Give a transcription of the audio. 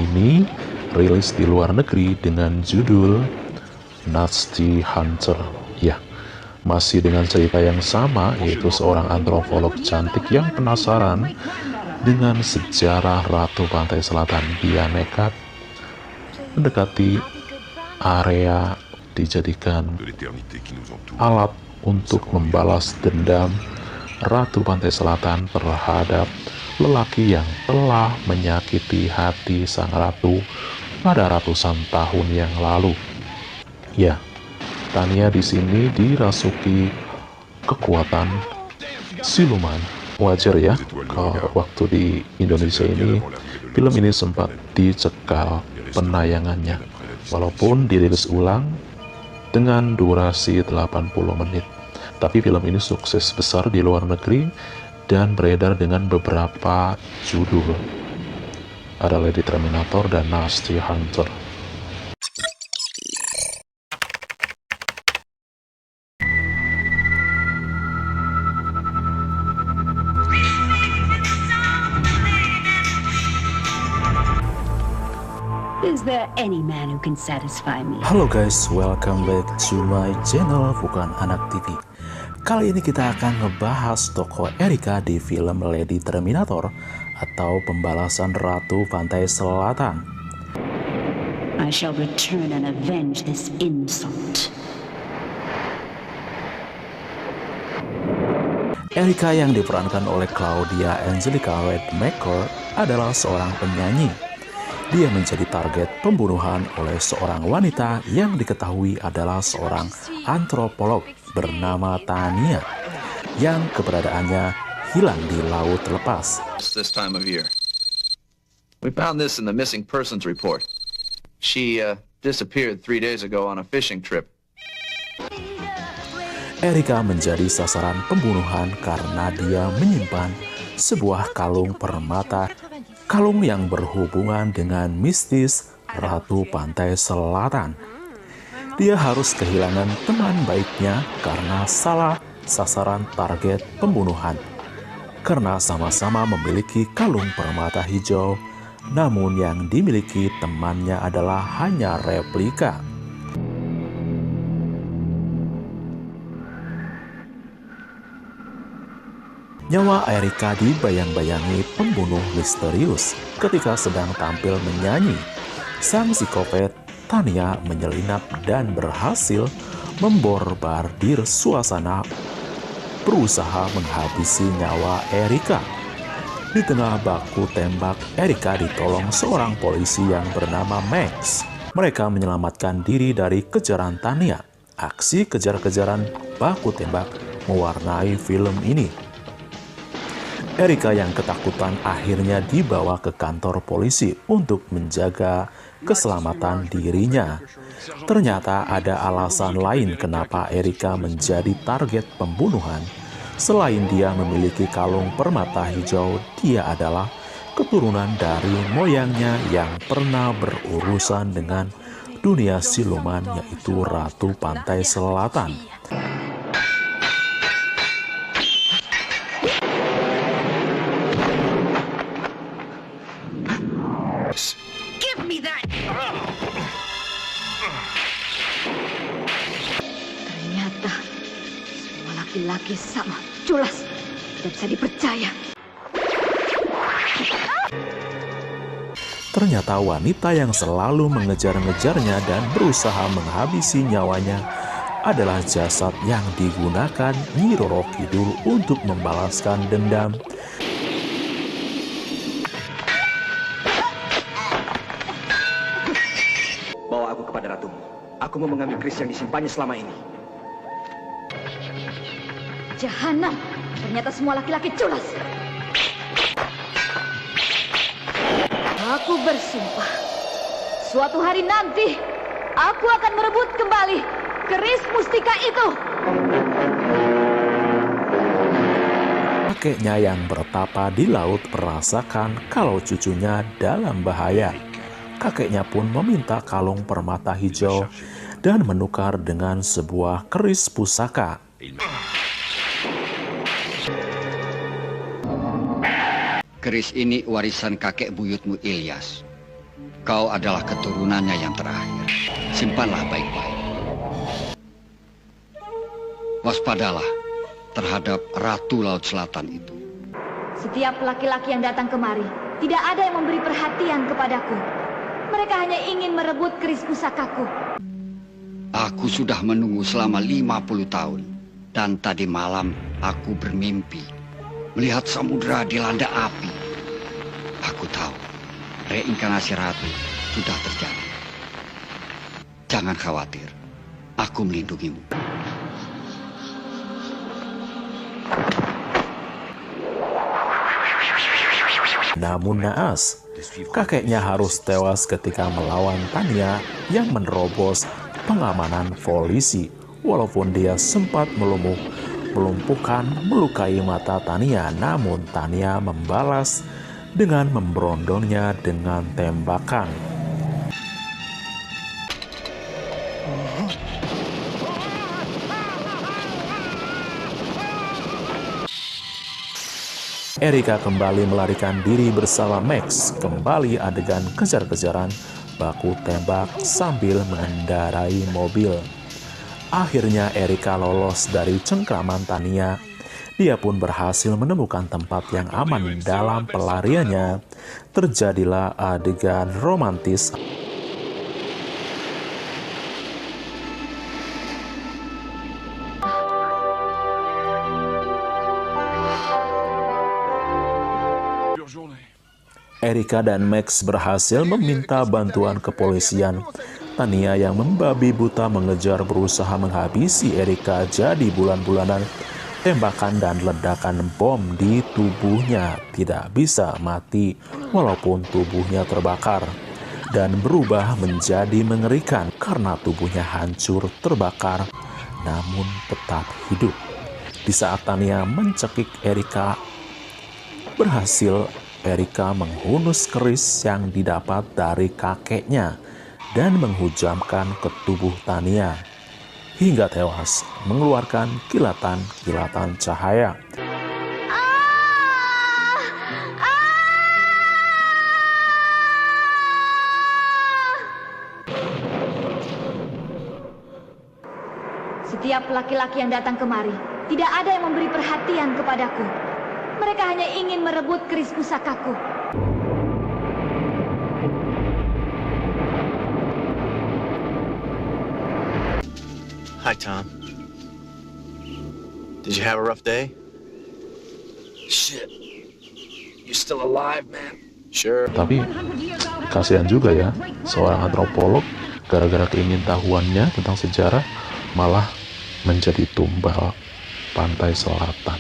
ini rilis di luar negeri dengan judul Nasty Hunter. Ya, masih dengan cerita yang sama, yaitu seorang antropolog cantik yang penasaran dengan sejarah Ratu Pantai Selatan. Dia nekat mendekati area dijadikan alat untuk membalas dendam Ratu Pantai Selatan terhadap lelaki yang telah menyakiti hati sang ratu pada ratusan tahun yang lalu. Ya, Tania di sini dirasuki kekuatan siluman. Wajar ya, kalau waktu di Indonesia ini, film ini sempat dicekal penayangannya, walaupun dirilis ulang dengan durasi 80 menit. Tapi film ini sukses besar di luar negeri dan beredar dengan beberapa judul. Ada Lady Terminator dan Nasty Hunter. Is there any man who can satisfy me? Halo guys, welcome back to my channel Bukan Anak TV. Kali ini kita akan ngebahas tokoh Erika di film Lady Terminator atau Pembalasan Ratu Pantai Selatan. I shall return and avenge this insult. Erika yang diperankan oleh Claudia Angelica Rademacher adalah seorang penyanyi. Dia menjadi target pembunuhan oleh seorang wanita yang diketahui adalah seorang antropolog bernama Tania yang keberadaannya hilang di laut lepas. This time of year. We found this in the missing persons report. She disappeared 3 days ago on a fishing trip. Erika menjadi sasaran pembunuhan karena dia menyimpan sebuah kalung permata, kalung yang berhubungan dengan mistis Ratu Pantai Selatan. Dia harus kehilangan teman baiknya karena salah sasaran target pembunuhan. Karena sama-sama memiliki kalung permata hijau, namun yang dimiliki temannya adalah hanya replika. Nyawa Erika dibayang-bayangi pembunuh misterius ketika sedang tampil menyanyi. Sang psikopat Tania menyelinap dan berhasil memborbardir suasana, berusaha menghabisi nyawa Erika. Di tengah baku tembak, Erika ditolong seorang polisi yang bernama Max. Mereka menyelamatkan diri dari kejaran Tania. Aksi kejar-kejaran baku tembak mewarnai film ini. Erika yang ketakutan akhirnya dibawa ke kantor polisi untuk menjaga keselamatan dirinya. Ternyata ada alasan lain kenapa Erika menjadi target pembunuhan. Selain dia memiliki kalung permata hijau, dia adalah keturunan dari moyangnya yang pernah berurusan dengan dunia siluman, yaitu Ratu Pantai Selatan. Give me that! Ternyata semua laki-laki sama culas, tidak bisa dipercaya. Ternyata wanita yang selalu mengejar-ngejarnya dan berusaha menghabisi nyawanya adalah jasad yang digunakan Nyi Roro Kidul untuk membalaskan dendam. Bawa aku kepada ratumu. Aku mau mengambil keris yang disimpannya selama ini. Jahanam! Ternyata semua laki-laki culas. Aku bersumpah, suatu hari nanti aku akan merebut kembali keris mustika itu. Kakeknya yang bertapa di laut merasakan kalau cucunya dalam bahaya. Kakeknya pun meminta kalung permata hijau dan menukar dengan sebuah keris pusaka. Keris ini warisan kakek buyutmu Ilyas. Kau adalah keturunannya yang terakhir. Simpanlah baik-baik. Waspadalah terhadap Ratu Laut Selatan itu. Setiap laki-laki yang datang kemari, tidak ada yang memberi perhatian kepadaku. Mereka hanya ingin merebut keris pusakaku. Aku sudah menunggu selama 50 tahun. Dan tadi malam aku bermimpi melihat samudera dilanda api. Aku tahu reinkarnasi ratu sudah terjadi. Jangan khawatir, aku melindungimu. Namun naas, kakeknya harus tewas ketika melawan Tania yang menerobos pengamanan polisi. Walaupun dia sempat melumpuhkan, melukai mata Tania, namun Tania membalas dengan memberondongnya dengan tembakan. Erika kembali melarikan diri bersama Max. Kembali adegan kejar-kejaran, baku tembak sambil mengendarai mobil. Akhirnya Erika lolos dari cengkraman Tania. Dia pun berhasil menemukan tempat yang aman dalam pelariannya. Terjadilah adegan romantis. Erika dan Max berhasil meminta bantuan kepolisian. Tania yang membabi buta mengejar berusaha menghabisi Erika, jadi bulan-bulanan tembakan dan ledakan bom di tubuhnya tidak bisa mati walaupun tubuhnya terbakar, dan berubah menjadi mengerikan karena tubuhnya hancur terbakar namun tetap hidup. Di saat Tania mencekik Erika, berhasil Erika menghunus keris yang didapat dari kakeknya dan menghujamkan ke tubuh Tania hingga tewas mengeluarkan kilatan-kilatan cahaya. Setiap laki-laki yang datang kemari, tidak ada yang memberi perhatian kepadaku. Mereka hanya ingin merebut keris pusakaku. Hi, Tom. Did you have a rough day? Shit. You still alive, man? Sure. Tapi kasihan juga ya, seorang antropolog gara-gara keingintahuannya tentang sejarah malah menjadi tumbal pantai selatan.